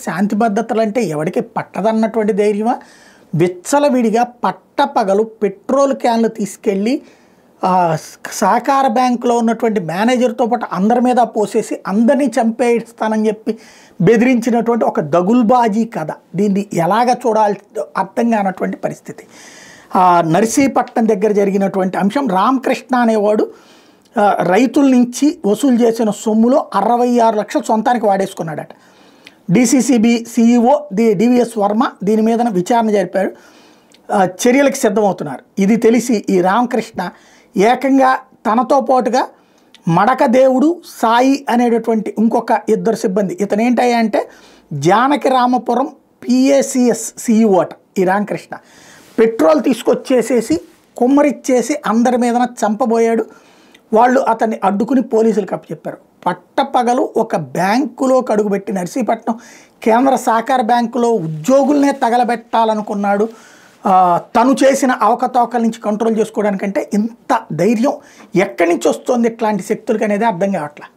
శాంతి భద్రతలు అంటే ఎవరికి పట్టదన్నటువంటి ధైర్యమా? విచ్చలవిడిగా పట్టపగలు పెట్రోల్ క్యాన్లు తీసుకెళ్ళి సహకార బ్యాంకులో ఉన్నటువంటి మేనేజర్తో పాటు అందరి మీద పోసేసి అందరినీ చంపేస్తానని చెప్పి బెదిరించినటువంటి ఒక దగుల్బాజీ కథ. దీన్ని ఎలాగ చూడాలి అర్థం కానటువంటి పరిస్థితి. నర్సీపట్నం దగ్గర జరిగినటువంటి అంశం, రామకృష్ణ అనేవాడు రైతుల నుంచి వసూలు చేసిన సొమ్ములో 66 లక్షలు సొంతానికి వాడేసుకున్నాడట. డిసిసిబి సిఇఓ డివిఎస్ వర్మ దీని మీద విచారణ జరిపారు, చర్యలకు సిద్ధమవుతున్నారు. ఇది తెలిసి ఈ రామకృష్ణ ఏకంగా తనతో పాటుగా మడక దేవుడు సాయి అనేటటువంటి ఇంకొక 2 సిబ్బంది, ఇతను ఏంటయ్యా అంటే జానకి రామపురం పిఏసిఎస్ సిఇఓ అట ఈ రామకృష్ణ, పెట్రోల్ తీసుకొచ్చేసేసి కుమ్మరిచ్చేసి అందరి మీద చంపబోయాడు. వాళ్ళు అతన్ని అడ్డుకుని పోలీసులకు అప్పచెప్పారు. పట్టపగలు ఒక బ్యాంకులోకి అడుగుపెట్టి నర్సీపట్నం కేంద్ర సహకార బ్యాంకులో ఉద్యోగులనే తగలబెట్టాలనుకున్నాడు. తను చేసిన అవకతవకల నుంచి కంట్రోల్ చేసుకోవడానికంటే ఇంత ధైర్యం ఎక్కడి నుంచి వస్తుంది ఇట్లాంటి శక్తులకి అనేది అర్థం కావట్లేదు.